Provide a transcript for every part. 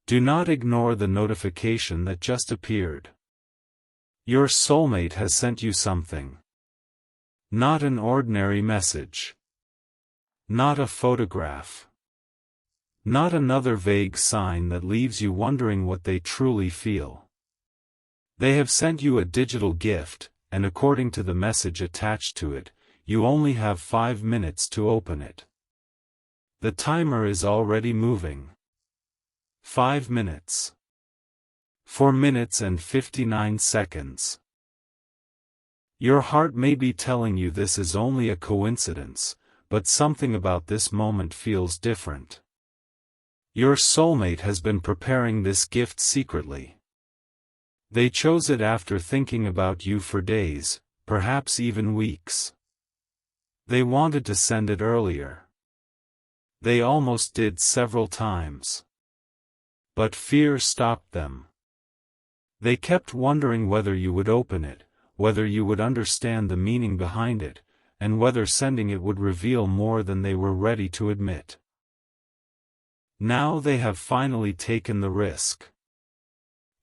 Do not ignore the notification that just appeared. Your soulmate has sent you something. Not an ordinary message. Not a photograph. Not another vague sign that leaves you wondering what they truly feel. They have sent you a digital gift, and according to the message attached to it, you only have 5 minutes to open it. The timer is already moving. 5 minutes. 4 minutes and 59 seconds. Your heart may be telling you this is only a coincidence, but something about this moment feels different. Your soulmate has been preparing this gift secretly. They chose it after thinking about you for days, perhaps even weeks. They wanted to send it earlier. They almost did several times. But fear stopped them. They kept wondering whether you would open it, whether you would understand the meaning behind it, and whether sending it would reveal more than they were ready to admit. Now they have finally taken the risk.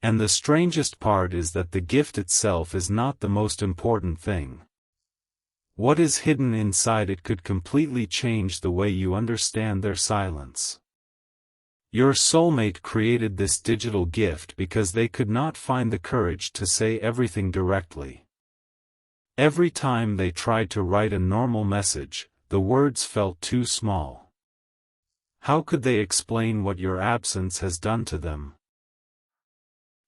And the strangest part is that the gift itself is not the most important thing. What is hidden inside it could completely change the way you understand their silence. Your soulmate created this digital gift because they could not find the courage to say everything directly. Every time they tried to write a normal message, the words felt too small. How could they explain what your absence has done to them?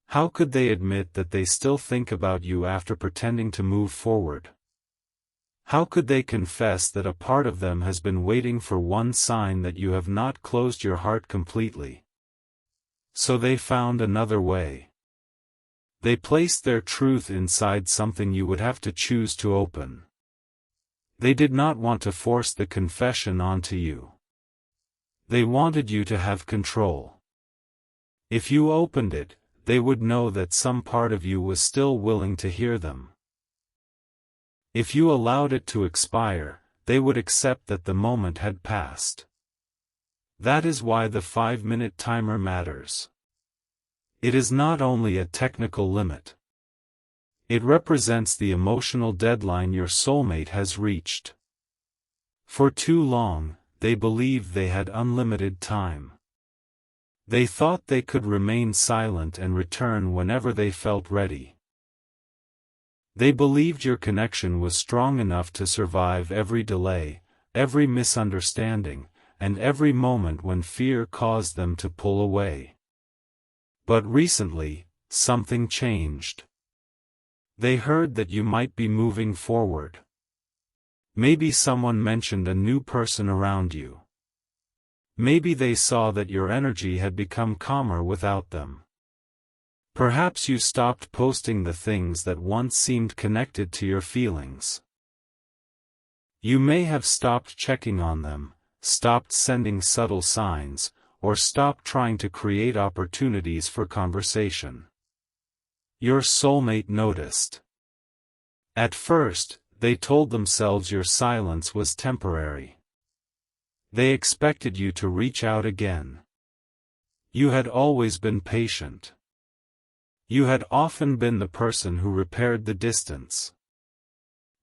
How could they admit that they still think about you after pretending to move forward? How could they confess that a part of them has been waiting for one sign that you have not closed your heart completely? So they found another way. They placed their truth inside something you would have to choose to open. They did not want to force the confession onto you. They wanted you to have control. If you opened it, they would know that some part of you was still willing to hear them. If you allowed it to expire, they would accept that the moment had passed. That is why the 5-minute timer matters. It is not only a technical limit. It represents the emotional deadline your soulmate has reached. For too long, they believed they had unlimited time. They thought they could remain silent and return whenever they felt ready. They believed your connection was strong enough to survive every delay, every misunderstanding, and every moment when fear caused them to pull away. But recently, something changed. They heard that you might be moving forward. Maybe someone mentioned a new person around you. Maybe they saw that your energy had become calmer without them. Perhaps you stopped posting the things that once seemed connected to your feelings. You may have stopped checking on them, stopped sending subtle signs, or stopped trying to create opportunities for conversation. Your soulmate noticed. At first, they told themselves your silence was temporary. They expected you to reach out again. You had always been patient. You had often been the person who repaired the distance.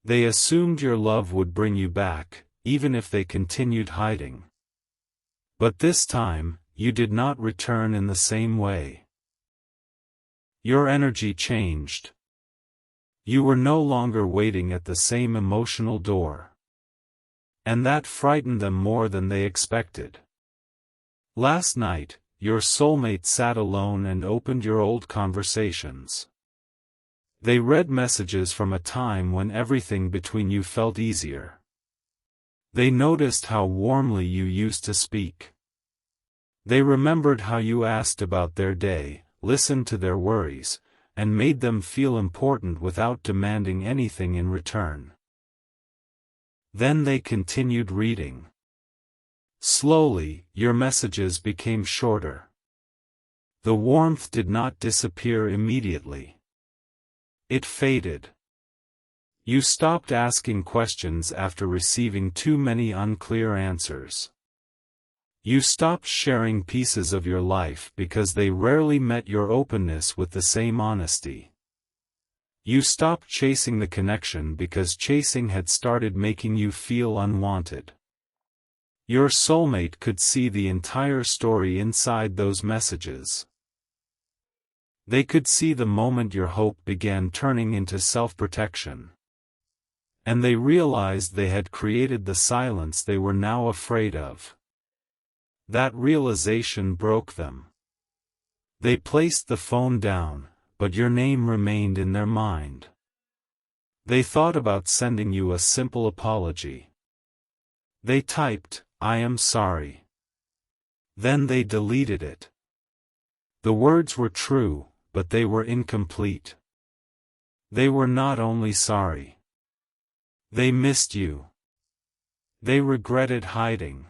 They assumed your love would bring you back, even if they continued hiding. But this time, you did not return in the same way. Your energy changed. You were no longer waiting at the same emotional door. And that frightened them more than they expected. Last night, your soulmate sat alone and opened your old conversations. They read messages from a time when everything between you felt easier. They noticed how warmly you used to speak. They remembered how you asked about their day, listened to their worries, and made them feel important without demanding anything in return. Then they continued reading. Slowly, your messages became shorter. The warmth did not disappear immediately. It faded. You stopped asking questions after receiving too many unclear answers. You stopped sharing pieces of your life because they rarely met your openness with the same honesty. You stopped chasing the connection because chasing had started making you feel unwanted. Your soulmate could see the entire story inside those messages. They could see the moment your hope began turning into self-protection. And they realized they had created the silence they were now afraid of. That realization broke them. They placed the phone down, but your name remained in their mind. They thought about sending you a simple apology. They typed, "I am sorry." Then they deleted it. The words were true, but they were incomplete. They were not only sorry. They missed you. They regretted hiding.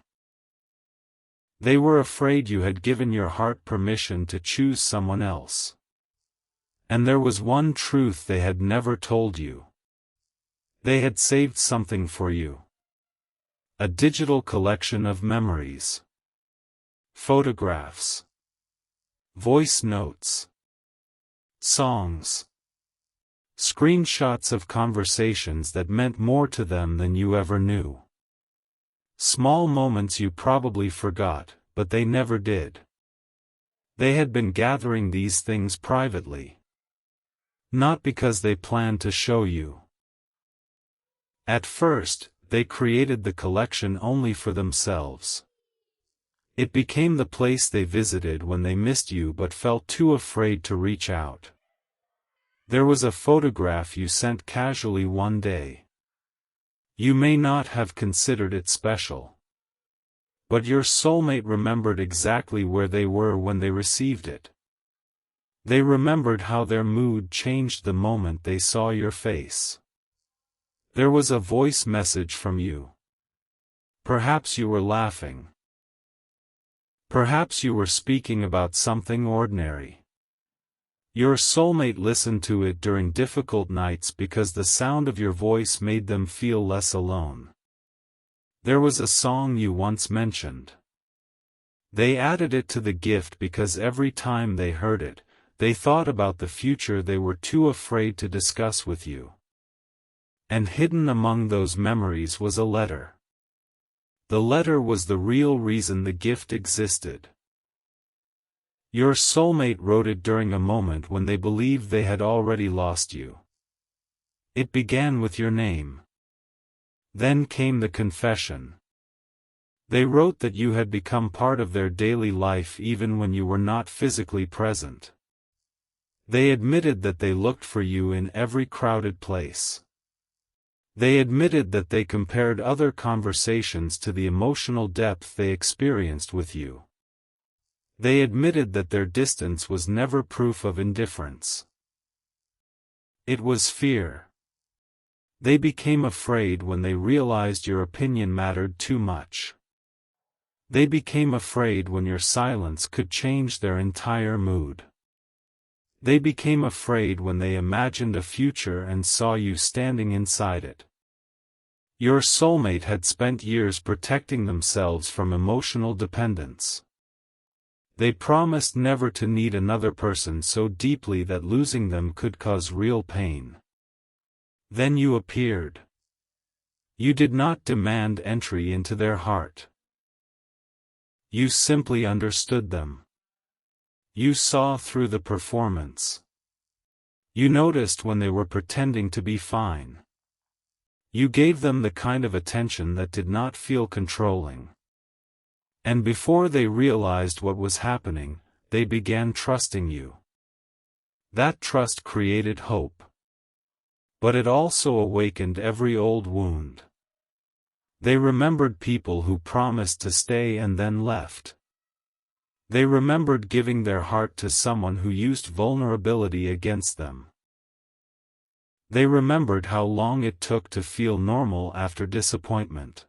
They were afraid you had given your heart permission to choose someone else. And there was one truth they had never told you. They had saved something for you. A digital collection of memories. Photographs. Voice notes. Songs. Screenshots of conversations that meant more to them than you ever knew. Small moments you probably forgot, but they never did. They had been gathering these things privately. Not because they planned to show you. At first, they created the collection only for themselves. It became the place they visited when they missed you but felt too afraid to reach out. There was a photograph you sent casually one day. You may not have considered it special. But your soulmate remembered exactly where they were when they received it. They remembered how their mood changed the moment they saw your face. There was a voice message from you. Perhaps you were laughing. Perhaps you were speaking about something ordinary. Your soulmate listened to it during difficult nights because the sound of your voice made them feel less alone. There was a song you once mentioned. They added it to the gift because every time they heard it, they thought about the future they were too afraid to discuss with you. And hidden among those memories was a letter. The letter was the real reason the gift existed. Your soulmate wrote it during a moment when they believed they had already lost you. It began with your name. Then came the confession. They wrote that you had become part of their daily life even when you were not physically present. They admitted that they looked for you in every crowded place. They admitted that they compared other conversations to the emotional depth they experienced with you. They admitted that their distance was never proof of indifference. It was fear. They became afraid when they realized your opinion mattered too much. They became afraid when your silence could change their entire mood. They became afraid when they imagined a future and saw you standing inside it. Your soulmate had spent years protecting themselves from emotional dependence. They promised never to need another person so deeply that losing them could cause real pain. Then you appeared. You did not demand entry into their heart. You simply understood them. You saw through the performance. You noticed when they were pretending to be fine. You gave them the kind of attention that did not feel controlling. And before they realized what was happening, they began trusting you. That trust created hope. But it also awakened every old wound. They remembered people who promised to stay and then left. They remembered giving their heart to someone who used vulnerability against them. They remembered how long it took to feel normal after disappointment.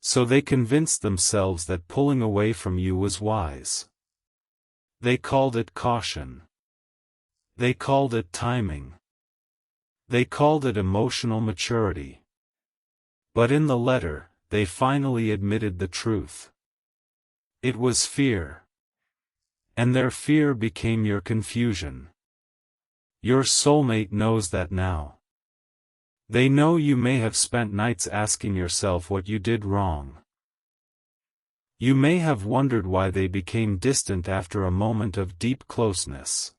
So they convinced themselves that pulling away from you was wise. They called it caution. They called it timing. They called it emotional maturity. But in the letter, they finally admitted the truth. It was fear. And their fear became your confusion. Your soulmate knows that now. They know you may have spent nights asking yourself what you did wrong. You may have wondered why they became distant after a moment of deep closeness.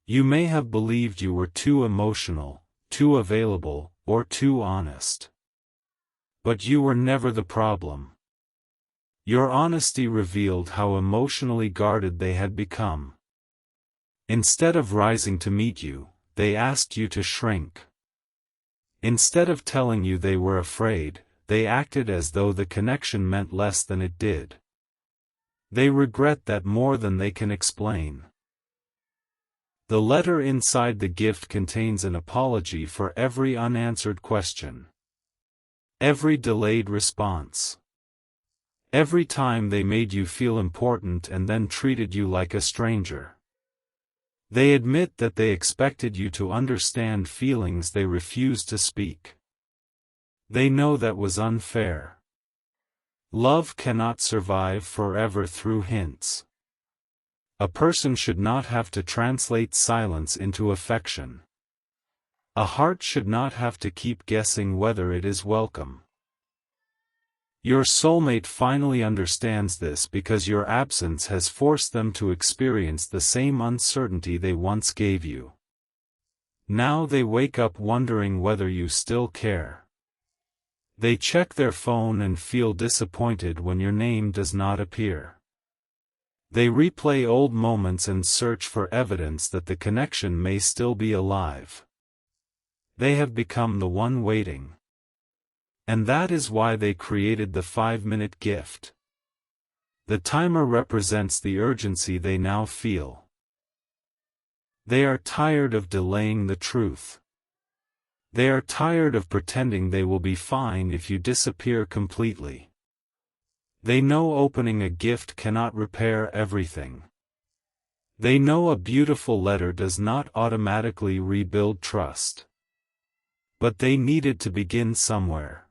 You may have believed you were too emotional, too available, or too honest. But you were never the problem. Your honesty revealed how emotionally guarded they had become. Instead of rising to meet you, they asked you to shrink. Instead of telling you they were afraid, they acted as though the connection meant less than it did. They regret that more than they can explain. The letter inside the gift contains an apology for every unanswered question. Every delayed response. Every time they made you feel important and then treated you like a stranger. They admit that they expected you to understand feelings they refused to speak. They know that was unfair. Love cannot survive forever through hints. A person should not have to translate silence into affection. A heart should not have to keep guessing whether it is welcome. Your soulmate finally understands this because your absence has forced them to experience the same uncertainty they once gave you. Now they wake up wondering whether you still care. They check their phone and feel disappointed when your name does not appear. They replay old moments and search for evidence that the connection may still be alive. They have become the one waiting. And that is why they created the 5-minute gift. The timer represents the urgency they now feel. They are tired of delaying the truth. They are tired of pretending they will be fine if you disappear completely. They know opening a gift cannot repair everything. They know a beautiful letter does not automatically rebuild trust. But they needed to begin somewhere.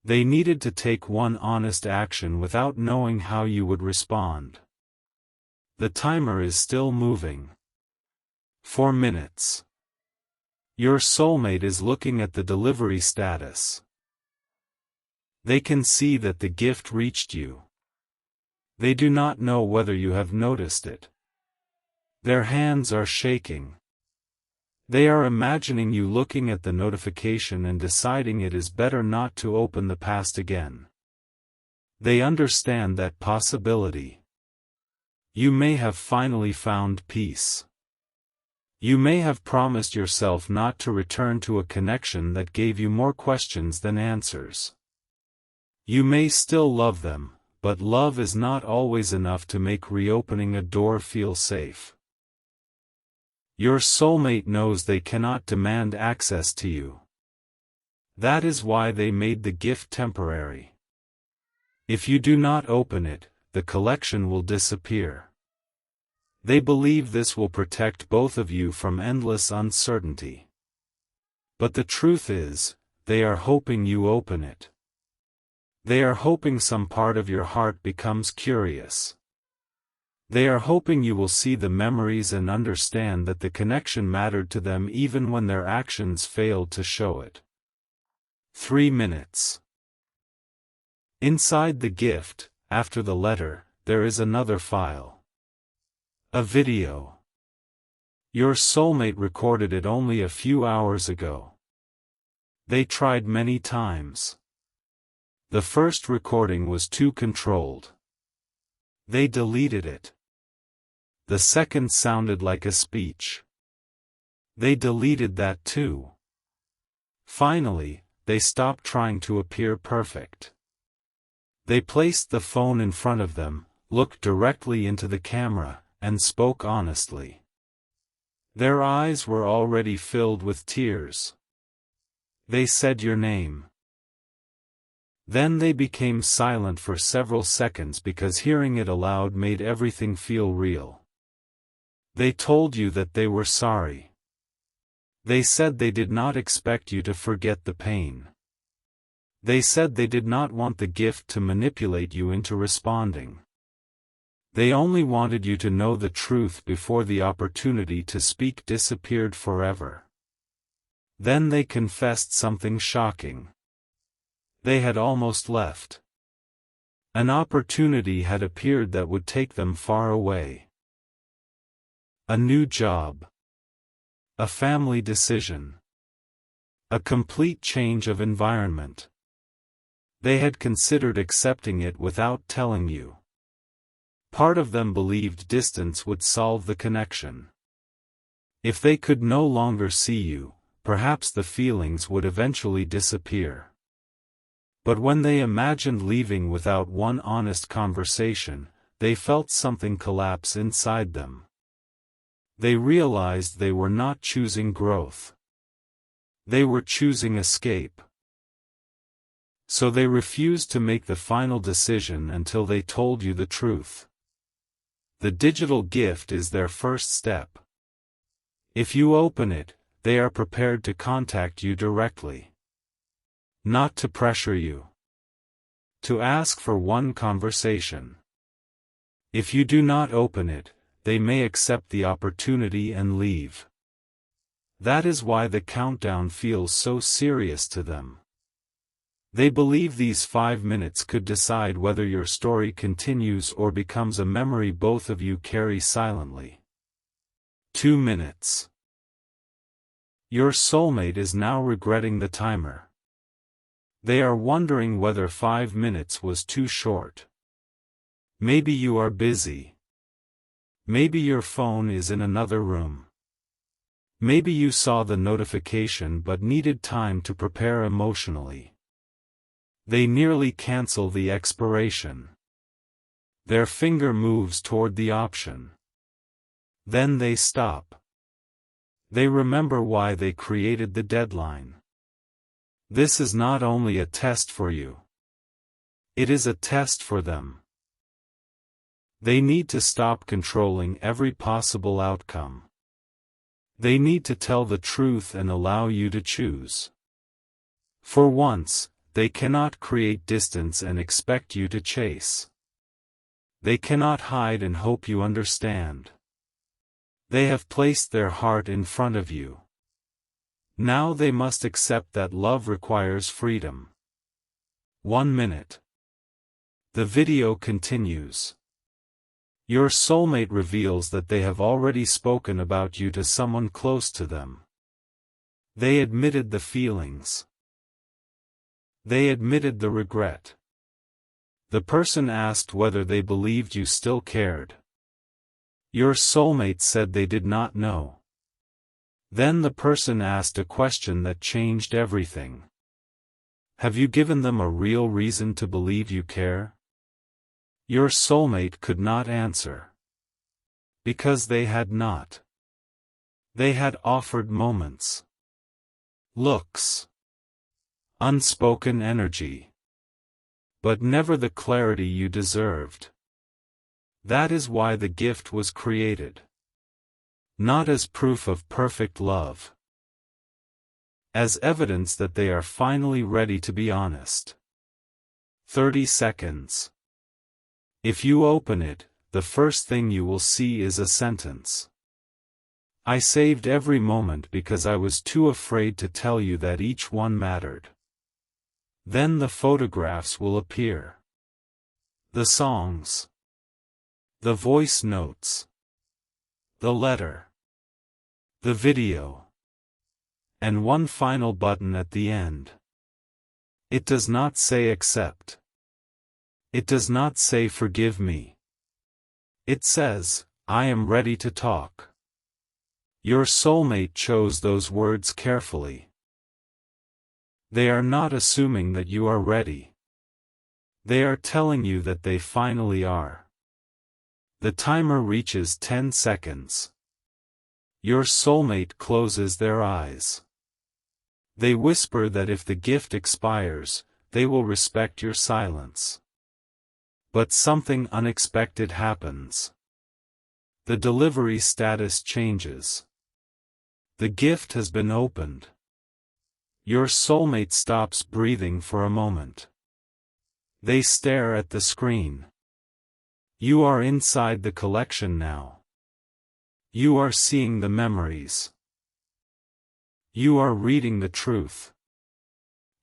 They needed to take one honest action without knowing how you would respond. The timer is still moving. 4 minutes. Your soulmate is looking at the delivery status. They can see that the gift reached you. They do not know whether you have noticed it. Their hands are shaking. They are imagining you looking at the notification and deciding it is better not to open the past again. They understand that possibility. You may have finally found peace. You may have promised yourself not to return to a connection that gave you more questions than answers. You may still love them, but love is not always enough to make reopening a door feel safe. Your soulmate knows they cannot demand access to you. That is why they made the gift temporary. If you do not open it, the collection will disappear. They believe this will protect both of you from endless uncertainty. But the truth is, they are hoping you open it. They are hoping some part of your heart becomes curious. They are hoping you will see the memories and understand that the connection mattered to them even when their actions failed to show it. 3 minutes. Inside the gift, after the letter, there is another file. A video. Your soulmate recorded it only a few hours ago. They tried many times. The first recording was too controlled. They deleted it. The second sounded like a speech. They deleted that too. Finally, they stopped trying to appear perfect. They placed the phone in front of them, looked directly into the camera, and spoke honestly. Their eyes were already filled with tears. They said your name. Then they became silent for several seconds because hearing it aloud made everything feel real. They told you that they were sorry. They said they did not expect you to forget the pain. They said they did not want the gift to manipulate you into responding. They only wanted you to know the truth before the opportunity to speak disappeared forever. Then they confessed something shocking. They had almost left. An opportunity had appeared that would take them far away. A new job. A family decision. A complete change of environment. They had considered accepting it without telling you. Part of them believed distance would solve the connection. If they could no longer see you, perhaps the feelings would eventually disappear. But when they imagined leaving without one honest conversation, they felt something collapse inside them. They realized they were not choosing growth. They were choosing escape. So they refused to make the final decision until they told you the truth. The digital gift is their first step. If you open it, they are prepared to contact you directly. Not to pressure you. To ask for one conversation. If you do not open it, they may accept the opportunity and leave. That is why the countdown feels so serious to them. They believe these 5 minutes could decide whether your story continues or becomes a memory both of you carry silently. 2 minutes. Your soulmate is now regretting the timer. They are wondering whether 5 minutes was too short. Maybe you are busy. Maybe your phone is in another room. Maybe you saw the notification but needed time to prepare emotionally. They nearly cancel the expiration. Their finger moves toward the option. Then they stop. They remember why they created the deadline. This is not only a test for you. It is a test for them. They need to stop controlling every possible outcome. They need to tell the truth and allow you to choose. For once, they cannot create distance and expect you to chase. They cannot hide and hope you understand. They have placed their heart in front of you. Now they must accept that love requires freedom. 1 minute. The video continues. Your soulmate reveals that they have already spoken about you to someone close to them. They admitted the feelings. They admitted the regret. The person asked whether they believed you still cared. Your soulmate said they did not know. Then the person asked a question that changed everything. Have you given them a real reason to believe you care? Your soulmate could not answer. Because they had not. They had offered moments. Looks. Unspoken energy. But never the clarity you deserved. That is why the gift was created. Not as proof of perfect love. As evidence that they are finally ready to be honest. 30 seconds. If you open it, the first thing you will see is a sentence. I saved every moment because I was too afraid to tell you that each one mattered. Then the photographs will appear. The songs. The voice notes. The letter. The video. And one final button at the end. It does not say accept. It does not say forgive me. It says, I am ready to talk. Your soulmate chose those words carefully. They are not assuming that you are ready. They are telling you that they finally are. The timer reaches 10 seconds. Your soulmate closes their eyes. They whisper that if the gift expires, they will respect your silence. But something unexpected happens. The delivery status changes. The gift has been opened. Your soulmate stops breathing for a moment. They stare at the screen. You are inside the collection now. You are seeing the memories. You are reading the truth.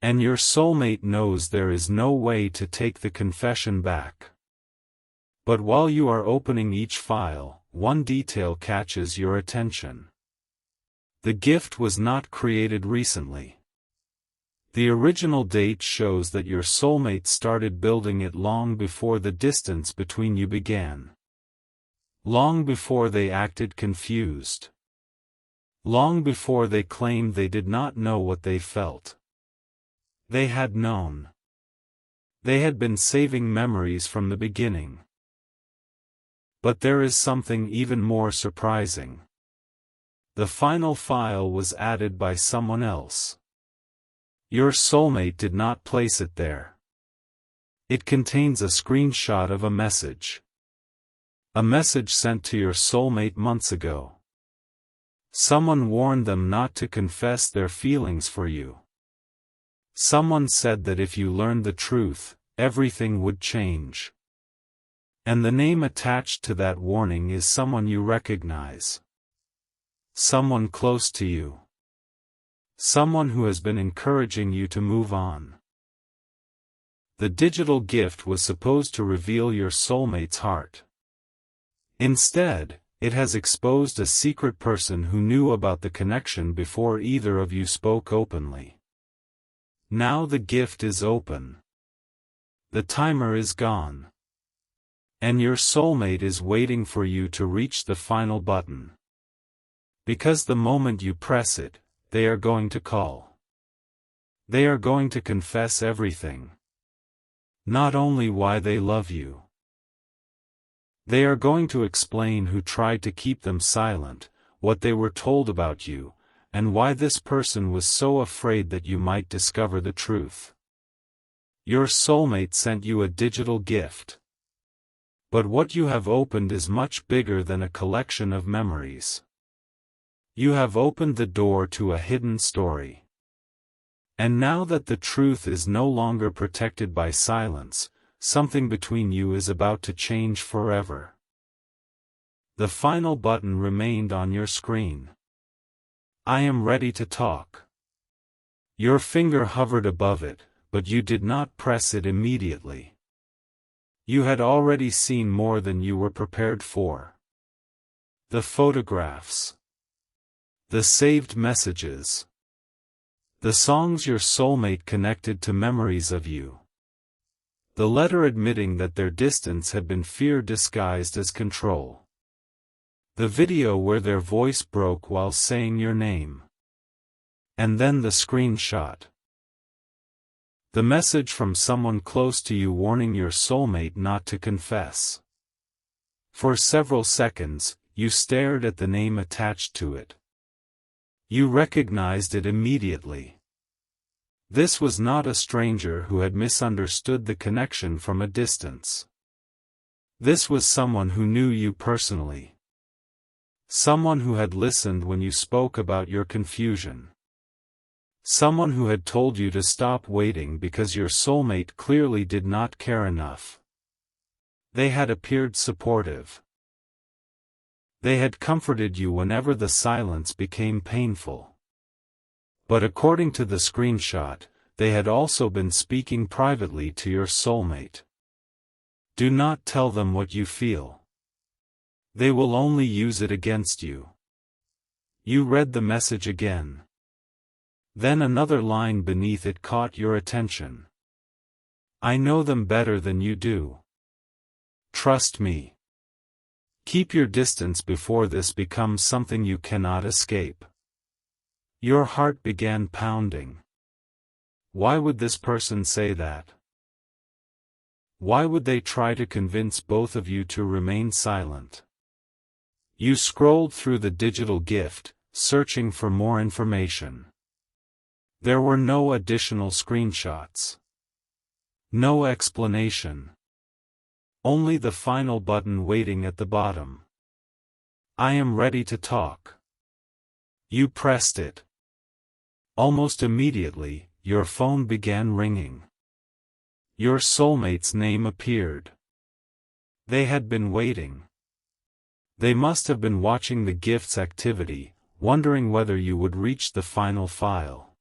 And your soulmate knows there is no way to take the confession back. But while you are opening each file, one detail catches your attention. The gift was not created recently. The original date shows that your soulmate started building it long before the distance between you began. Long before they acted confused. Long before they claimed they did not know what they felt. They had known. They had been saving memories from the beginning. But there is something even more surprising. The final file was added by someone else. Your soulmate did not place it there. It contains a screenshot of a message. A message sent to your soulmate months ago. Someone warned them not to confess their feelings for you. Someone said that if you learned the truth, everything would change. And the name attached to that warning is someone you recognize. Someone close to you. Someone who has been encouraging you to move on. The digital gift was supposed to reveal your soulmate's heart. Instead, it has exposed a secret person who knew about the connection before either of you spoke openly. Now the gift is open. The timer is gone. And your soulmate is waiting for you to reach the final button. Because the moment you press it, they are going to call. They are going to confess everything. Not only why they love you. They are going to explain who tried to keep them silent, what they were told about you, and why this person was so afraid that you might discover the truth. Your soulmate sent you a digital gift. But what you have opened is much bigger than a collection of memories. You have opened the door to a hidden story. And now that the truth is no longer protected by silence, something between you is about to change forever. The final button remained on your screen. I am ready to talk. Your finger hovered above it, but you did not press it immediately. You had already seen more than you were prepared for. The photographs. The saved messages. The songs your soulmate connected to memories of you. The letter admitting that their distance had been fear disguised as control. The video where their voice broke while saying your name. And then the screenshot. The message from someone close to you warning your soulmate not to confess. For several seconds, you stared at the name attached to it. You recognized it immediately. This was not a stranger who had misunderstood the connection from a distance. This was someone who knew you personally. Someone who had listened when you spoke about your confusion. Someone who had told you to stop waiting because your soulmate clearly did not care enough. They had appeared supportive. They had comforted you whenever the silence became painful. But according to the screenshot, they had also been speaking privately to your soulmate. Do not tell them what you feel. They will only use it against you. You read the message again. Then another line beneath it caught your attention. I know them better than you do. Trust me. Keep your distance before this becomes something you cannot escape. Your heart began pounding. Why would this person say that? Why would they try to convince both of you to remain silent? You scrolled through the digital gift, searching for more information. There were no additional screenshots. No explanation. Only the final button waiting at the bottom. I am ready to talk. You pressed it. Almost immediately, your phone began ringing. Your soulmate's name appeared. They had been waiting. They must have been watching the gift's activity, wondering whether you would reach the final file.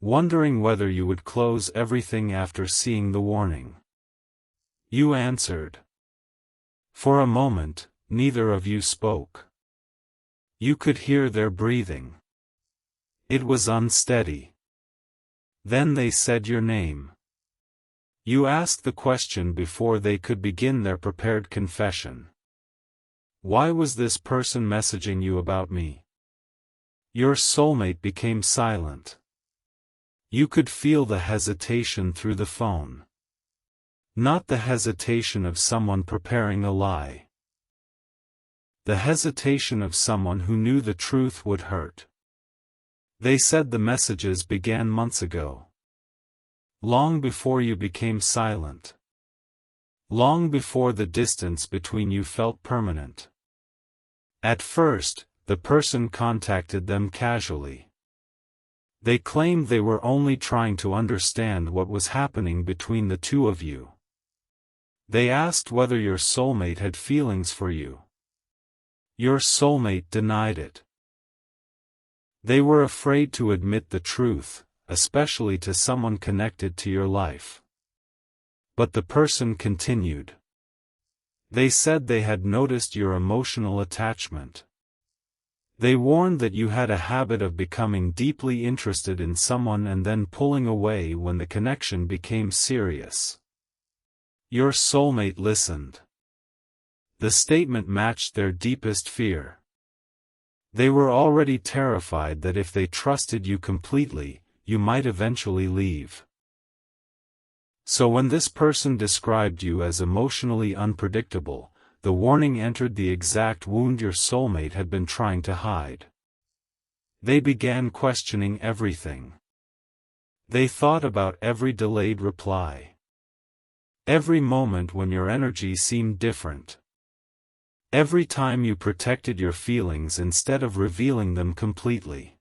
Wondering whether you would close everything after seeing the warning. You answered. For a moment, neither of you spoke. You could hear their breathing. It was unsteady. Then they said your name. You asked the question before they could begin their prepared confession. Why was this person messaging you about me? Your soulmate became silent. You could feel the hesitation through the phone. Not the hesitation of someone preparing a lie. The hesitation of someone who knew the truth would hurt. They said the messages began months ago. Long before you became silent. Long before the distance between you felt permanent. At first, the person contacted them casually. They claimed they were only trying to understand what was happening between the two of you. They asked whether your soulmate had feelings for you. Your soulmate denied it. They were afraid to admit the truth, especially to someone connected to your life. But the person continued. They said they had noticed your emotional attachment. They warned that you had a habit of becoming deeply interested in someone and then pulling away when the connection became serious. Your soulmate listened. The statement matched their deepest fear. They were already terrified that if they trusted you completely, you might eventually leave. So when this person described you as emotionally unpredictable, the warning entered the exact wound your soulmate had been trying to hide. They began questioning everything. They thought about every delayed reply. Every moment when your energy seemed different. Every time you protected your feelings instead of revealing them completely.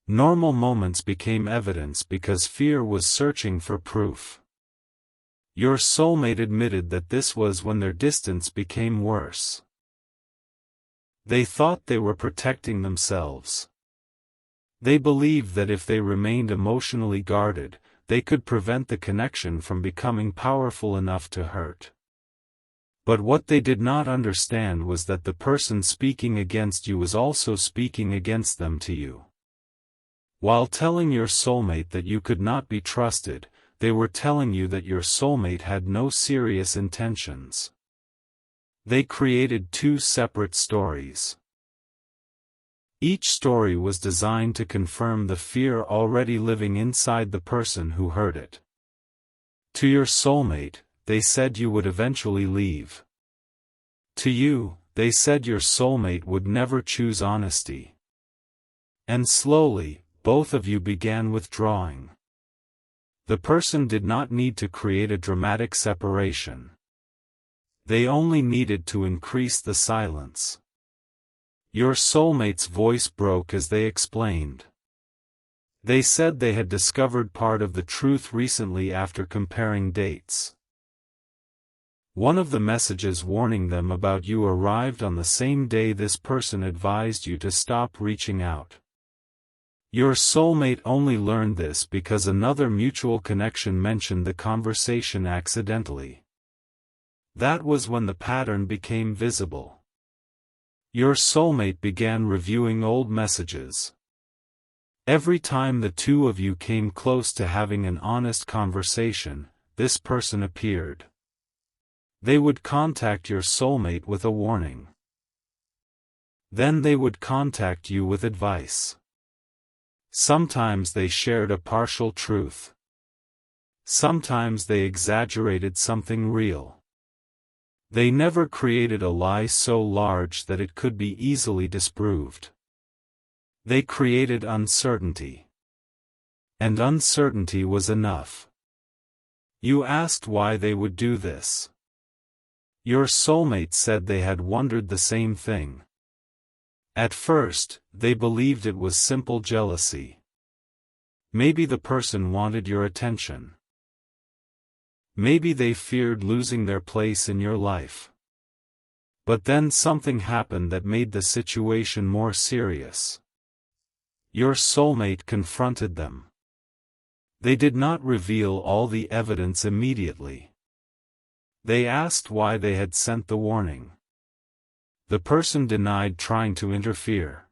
Normal moments became evidence because fear was searching for proof. Your soulmate admitted that this was when their distance became worse. They thought they were protecting themselves. They believed that if they remained emotionally guarded, they could prevent the connection from becoming powerful enough to hurt. But what they did not understand was that the person speaking against you was also speaking against them to you. While telling your soulmate that you could not be trusted, they were telling you that your soulmate had no serious intentions. They created two separate stories. Each story was designed to confirm the fear already living inside the person who heard it. To your soulmate, they said you would eventually leave. To you, they said your soulmate would never choose honesty. And slowly, both of you began withdrawing. The person did not need to create a dramatic separation. They only needed to increase the silence. Your soulmate's voice broke as they explained. They said they had discovered part of the truth recently after comparing dates. One of the messages warning them about you arrived on the same day this person advised you to stop reaching out. Your soulmate only learned this because another mutual connection mentioned the conversation accidentally. That was when the pattern became visible. Your soulmate began reviewing old messages. Every time the two of you came close to having an honest conversation, this person appeared. They would contact your soulmate with a warning. Then they would contact you with advice. Sometimes they shared a partial truth. Sometimes they exaggerated something real. They never created a lie so large that it could be easily disproved. They created uncertainty. And uncertainty was enough. You asked why they would do this. Your soulmate said they had wondered the same thing. At first, they believed it was simple jealousy. Maybe the person wanted your attention. Maybe they feared losing their place in your life. But then something happened that made the situation more serious. Your soulmate confronted them. They did not reveal all the evidence immediately. They asked why they had sent the warning. The person denied trying to interfere.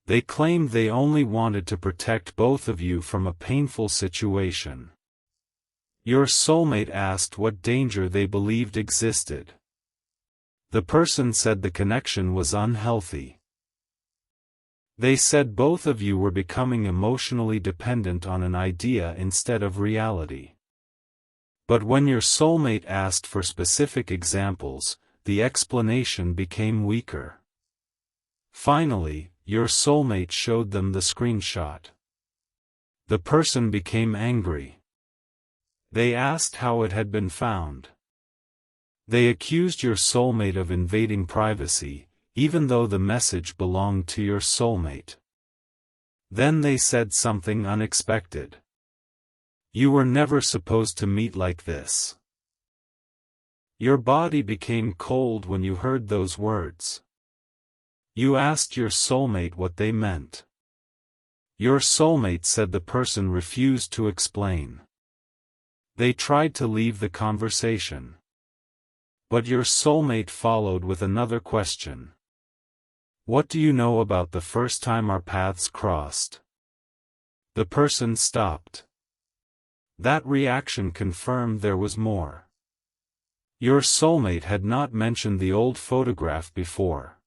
They claimed they only wanted to protect both of you from a painful situation. Your soulmate asked what danger they believed existed. The person said the connection was unhealthy. They said both of you were becoming emotionally dependent on an idea instead of reality. But when your soulmate asked for specific examples, the explanation became weaker. Finally, your soulmate showed them the screenshot. The person became angry. They asked how it had been found. They accused your soulmate of invading privacy, even though the message belonged to your soulmate. Then they said something unexpected. You were never supposed to meet like this. Your body became cold when you heard those words. You asked your soulmate what they meant. Your soulmate said the person refused to explain. They tried to leave the conversation. But your soulmate followed with another question. What do you know about the first time our paths crossed? The person stopped. That reaction confirmed there was more. Your soulmate had not mentioned the old photograph before.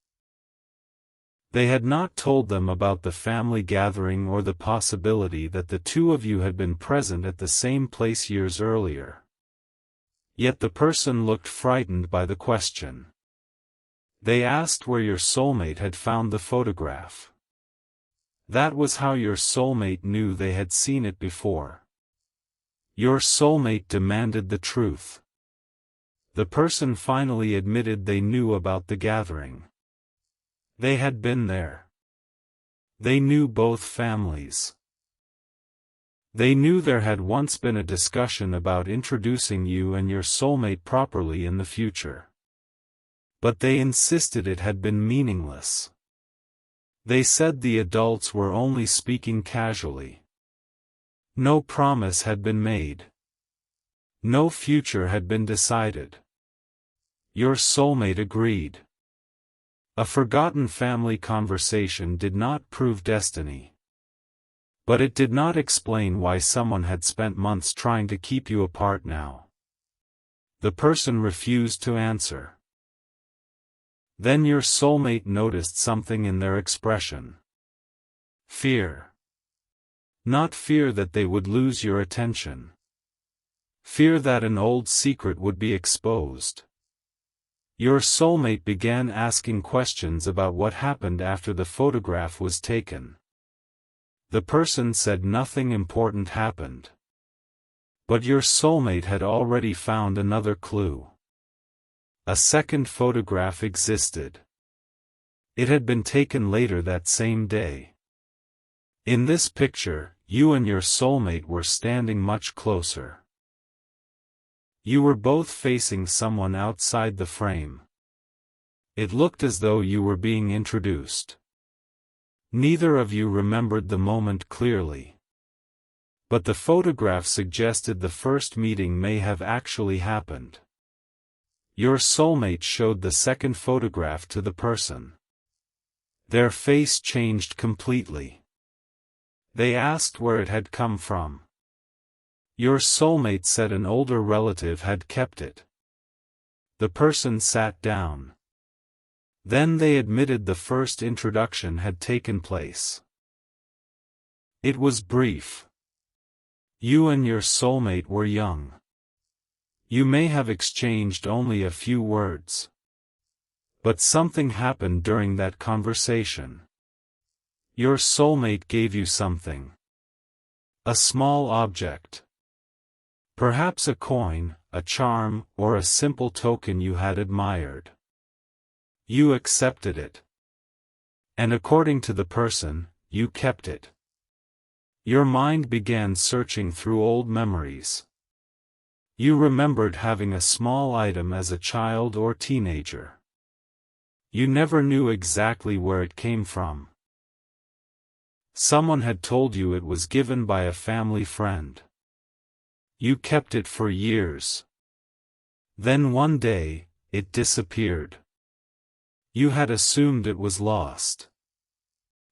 They had not told them about the family gathering or the possibility that the two of you had been present at the same place years earlier. Yet the person looked frightened by the question. They asked where your soulmate had found the photograph. That was how your soulmate knew they had seen it before. Your soulmate demanded the truth. The person finally admitted they knew about the gathering. They had been there. They knew both families. They knew there had once been a discussion about introducing you and your soulmate properly in the future. But they insisted it had been meaningless. They said the adults were only speaking casually. No promise had been made. No future had been decided. Your soulmate agreed. A forgotten family conversation did not prove destiny. But it did not explain why someone had spent months trying to keep you apart now. The person refused to answer. Then your soulmate noticed something in their expression. Fear. Not fear that they would lose your attention. Fear that an old secret would be exposed. Your soulmate began asking questions about what happened after the photograph was taken. The person said nothing important happened. But your soulmate had already found another clue. A second photograph existed. It had been taken later that same day. In this picture, you and your soulmate were standing much closer. You were both facing someone outside the frame. It looked as though you were being introduced. Neither of you remembered the moment clearly. But the photograph suggested the first meeting may have actually happened. Your soulmate showed the second photograph to the person. Their face changed completely. They asked where it had come from. Your soulmate said an older relative had kept it. The person sat down. Then they admitted the first introduction had taken place. It was brief. You and your soulmate were young. You may have exchanged only a few words. But something happened during that conversation. Your soulmate gave you something. A small object. Perhaps a coin, a charm, or a simple token you had admired. You accepted it. And according to the person, you kept it. Your mind began searching through old memories. You remembered having a small item as a child or teenager. You never knew exactly where it came from. Someone had told you it was given by a family friend. You kept it for years. Then one day, it disappeared. You had assumed it was lost.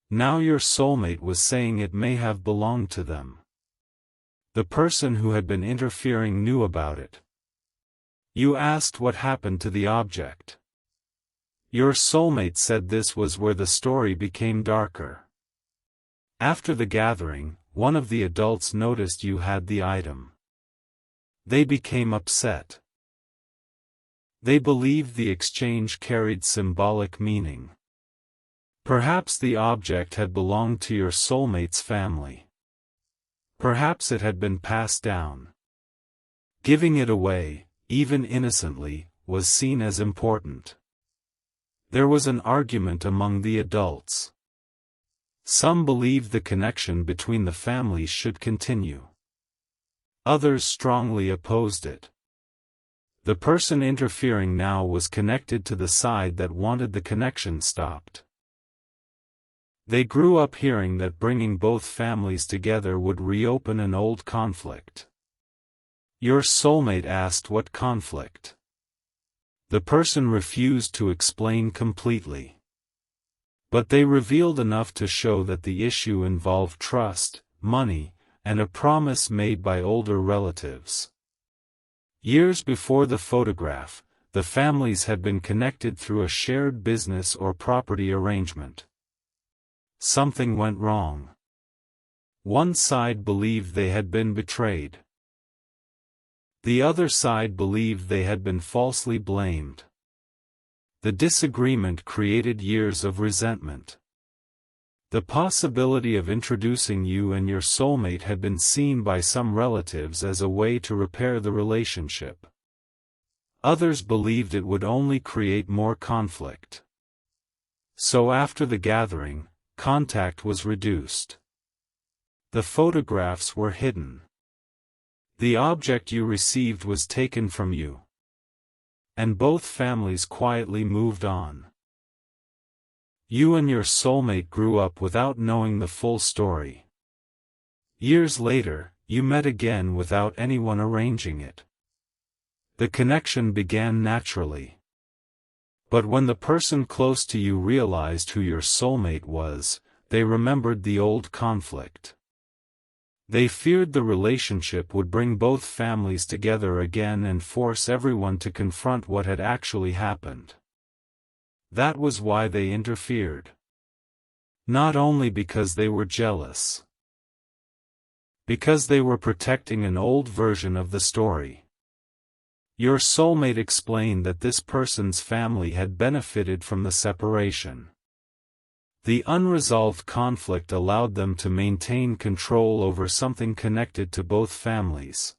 Now your soulmate was saying it may have belonged to them. The person who had been interfering knew about it. You asked what happened to the object. Your soulmate said this was where the story became darker. After the gathering, one of the adults noticed you had the item. They became upset. They believed the exchange carried symbolic meaning. Perhaps the object had belonged to your soulmate's family. Perhaps it had been passed down. Giving it away, even innocently, was seen as important. There was an argument among the adults. Some believed the connection between the families should continue. Others strongly opposed it. The person interfering now was connected to the side that wanted the connection stopped. They grew up hearing that bringing both families together would reopen an old conflict. Your soulmate asked what conflict. The person refused to explain completely. But they revealed enough to show that the issue involved trust, money, and a promise made by older relatives. Years before the photograph, the families had been connected through a shared business or property arrangement. Something went wrong. One side believed they had been betrayed. The other side believed they had been falsely blamed. The disagreement created years of resentment. The possibility of introducing you and your soulmate had been seen by some relatives as a way to repair the relationship. Others believed it would only create more conflict. So after the gathering, contact was reduced. The photographs were hidden. The object you received was taken from you. And both families quietly moved on. You and your soulmate grew up without knowing the full story. Years later, you met again without anyone arranging it. The connection began naturally. But when the person close to you realized who your soulmate was, they remembered the old conflict. They feared the relationship would bring both families together again and force everyone to confront what had actually happened. That was why they interfered. Not only because they were jealous. Because they were protecting an old version of the story. Your soulmate explained that this person's family had benefited from the separation. The unresolved conflict allowed them to maintain control over something connected to both families.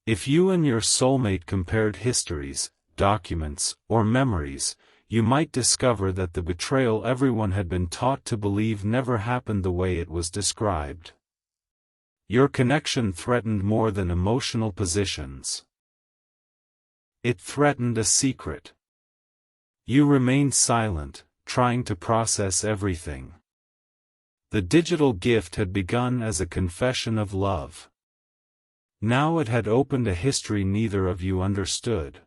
If you and your soulmate compared histories, documents, or memories, you might discover that the betrayal everyone had been taught to believe never happened the way it was described. Your connection threatened more than emotional positions. It threatened a secret. You remained silent, trying to process everything. The digital gift had begun as a confession of love. Now it had opened a history neither of you understood.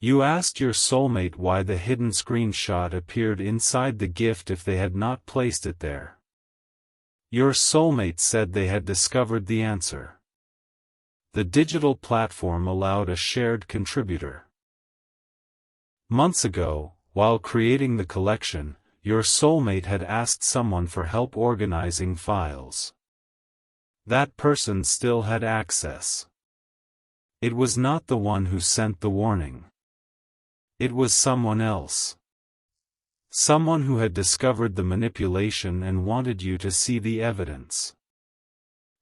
You asked your soulmate why the hidden screenshot appeared inside the gift if they had not placed it there. Your soulmate said they had discovered the answer. The digital platform allowed a shared contributor. Months ago, while creating the collection, your soulmate had asked someone for help organizing files. That person still had access. It was not the one who sent the warning. It was someone else. Someone who had discovered the manipulation and wanted you to see the evidence.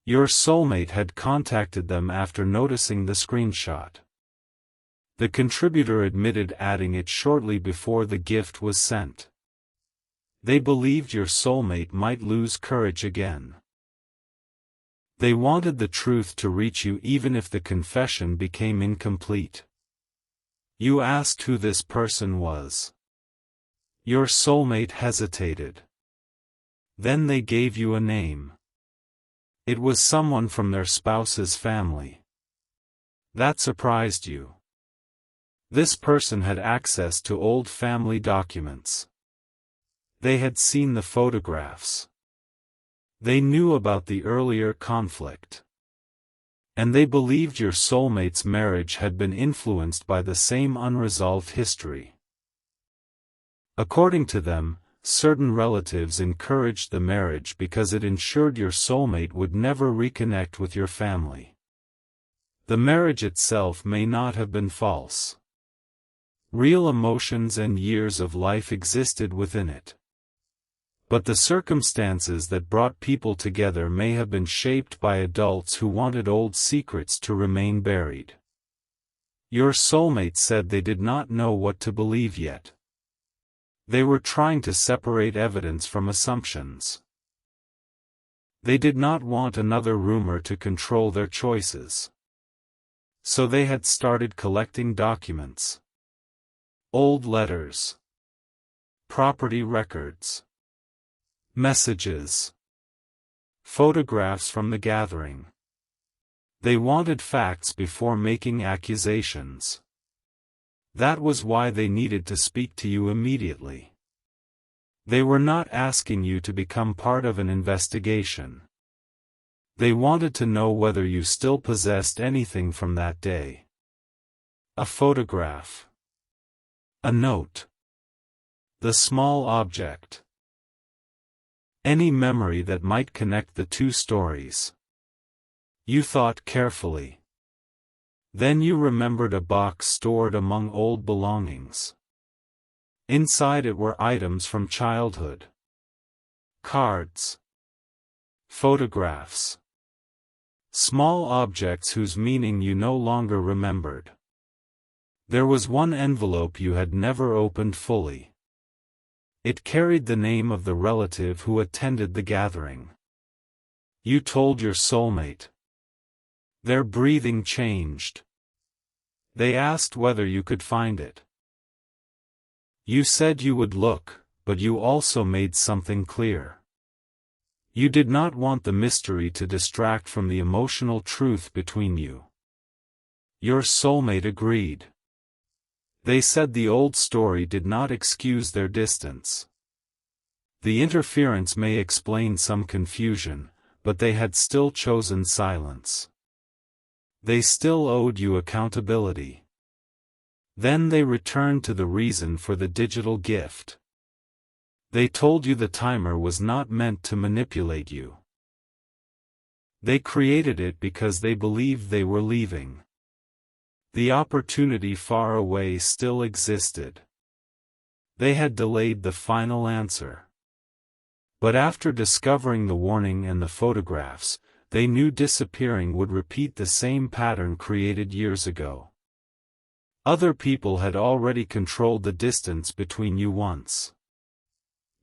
Your soulmate had contacted them after noticing the screenshot. The contributor admitted adding it shortly before the gift was sent. They believed your soulmate might lose courage again. They wanted the truth to reach you even if the confession became incomplete. You asked who this person was. Your soulmate hesitated. Then they gave you a name. It was someone from their spouse's family. That surprised you. This person had access to old family documents. They had seen the photographs. They knew about the earlier conflict. And they believed your soulmate's marriage had been influenced by the same unresolved history. According to them, certain relatives encouraged the marriage because it ensured your soulmate would never reconnect with your family. The marriage itself may not have been false. Real emotions and years of life existed within it. But the circumstances that brought people together may have been shaped by adults who wanted old secrets to remain buried. Your soulmate said they did not know what to believe yet. They were trying to separate evidence from assumptions. They did not want another rumor to control their choices. So they had started collecting documents. Old letters. Property records. Messages. Photographs from the gathering. They wanted facts before making accusations. That was why they needed to speak to you immediately. They were not asking you to become part of an investigation. They wanted to know whether you still possessed anything from that day. A photograph. A note. The small object. Any memory that might connect the two stories. You thought carefully. Then you remembered a box stored among old belongings. Inside it were items from childhood. Cards. Photographs. Small objects whose meaning you no longer remembered. There was one envelope you had never opened fully. It carried the name of the relative who attended the gathering. You told your soulmate. Their breathing changed. They asked whether you could find it. You said you would look, but you also made something clear. You did not want the mystery to distract from the emotional truth between you. Your soulmate agreed. They said the old story did not excuse their distance. The interference may explain some confusion, but they had still chosen silence. They still owed you accountability. Then they returned to the reason for the digital gift. They told you the timer was not meant to manipulate you. They created it because they believed they were leaving. The opportunity far away still existed. They had delayed the final answer. But after discovering the warning and the photographs, they knew disappearing would repeat the same pattern created years ago. Other people had already controlled the distance between you once.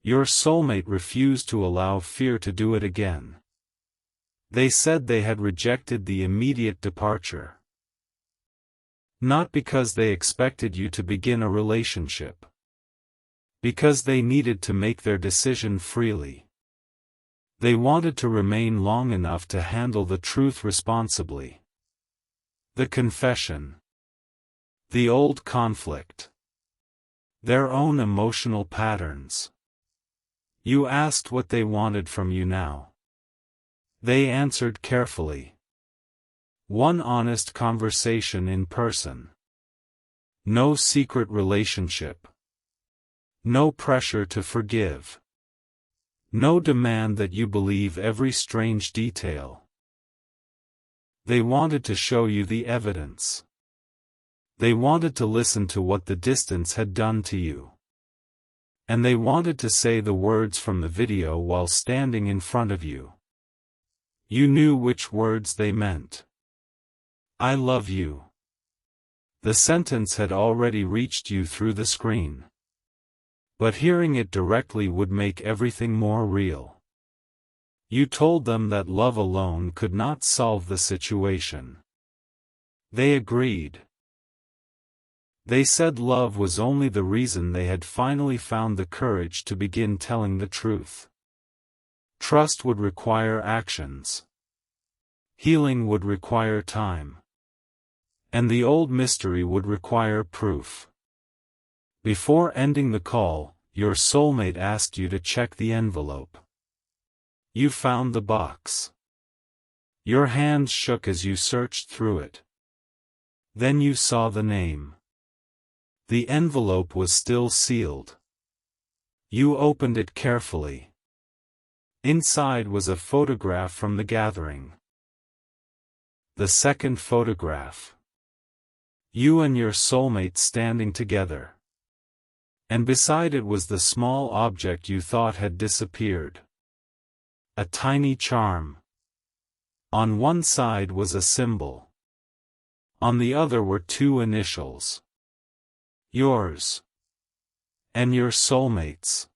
Your soulmate refused to allow fear to do it again. They said they had rejected the immediate departure. Not because they expected you to begin a relationship. Because they needed to make their decision freely. They wanted to remain long enough to handle the truth responsibly. The confession. The old conflict. Their own emotional patterns. You asked what they wanted from you now. They answered carefully. One honest conversation in person. No secret relationship. No pressure to forgive. No demand that you believe every strange detail. They wanted to show you the evidence. They wanted to listen to what the distance had done to you. And they wanted to say the words from the video while standing in front of you. You knew which words they meant. I love you. The sentence had already reached you through the screen. But hearing it directly would make everything more real. You told them that love alone could not solve the situation. They agreed. They said love was only the reason they had finally found the courage to begin telling the truth. Trust would require actions. Healing would require time. And the old mystery would require proof. Before ending the call, your soulmate asked you to check the envelope. You found the box. Your hands shook as you searched through it. Then you saw the name. The envelope was still sealed. You opened it carefully. Inside was a photograph from the gathering. The second photograph. You and your soulmate standing together. And beside it was the small object you thought had disappeared. A tiny charm. On one side was a symbol. On the other were two initials. Yours. And your soulmate's.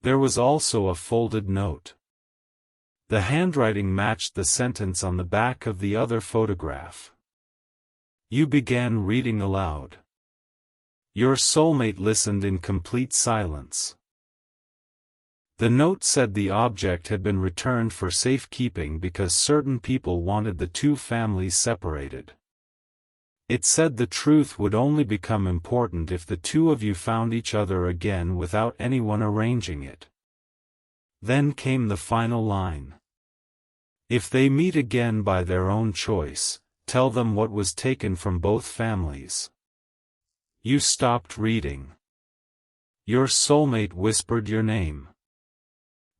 There was also a folded note. The handwriting matched the sentence on the back of the other photograph. You began reading aloud. Your soulmate listened in complete silence. The note said the object had been returned for safekeeping because certain people wanted the two families separated. It said the truth would only become important if the two of you found each other again without anyone arranging it. Then came the final line. If they meet again by their own choice, tell them what was taken from both families. You stopped reading. Your soulmate whispered your name.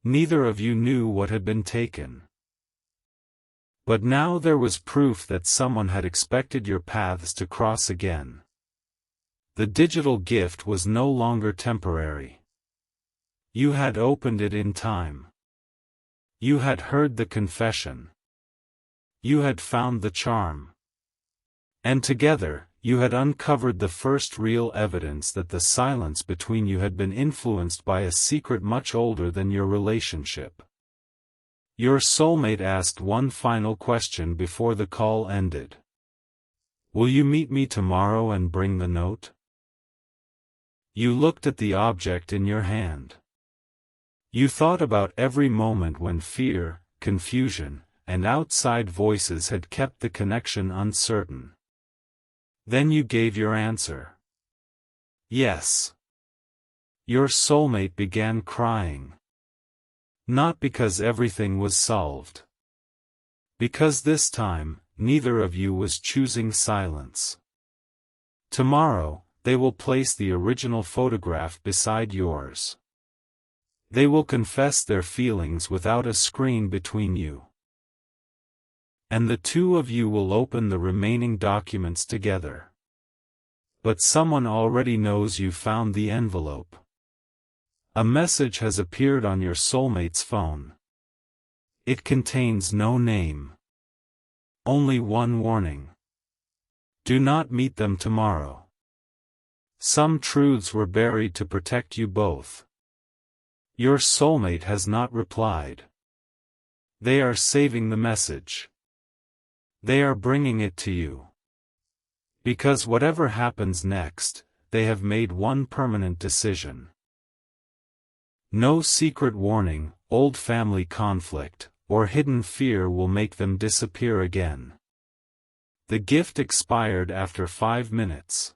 Neither of you knew what had been taken. But now there was proof that someone had expected your paths to cross again. The digital gift was no longer temporary. You had opened it in time. You had heard the confession. You had found the charm. And together, you had uncovered the first real evidence that the silence between you had been influenced by a secret much older than your relationship. Your soulmate asked one final question before the call ended. Will you meet me tomorrow and bring the note? You looked at the object in your hand. You thought about every moment when fear, confusion, and outside voices had kept the connection uncertain. Then you gave your answer. Yes. Your soulmate began crying. Not because everything was solved. Because this time, neither of you was choosing silence. Tomorrow, they will place the original photograph beside yours. They will confess their feelings without a screen between you. And the two of you will open the remaining documents together. But someone already knows you found the envelope. A message has appeared on your soulmate's phone. It contains no name. Only one warning. Do not meet them tomorrow. Some truths were buried to protect you both. Your soulmate has not replied. They are saving the message. They are bringing it to you. Because whatever happens next, they have made one permanent decision. No secret warning, old family conflict, or hidden fear will make them disappear again. The gift expired after 5 minutes.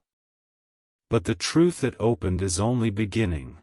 But the truth it opened is only beginning.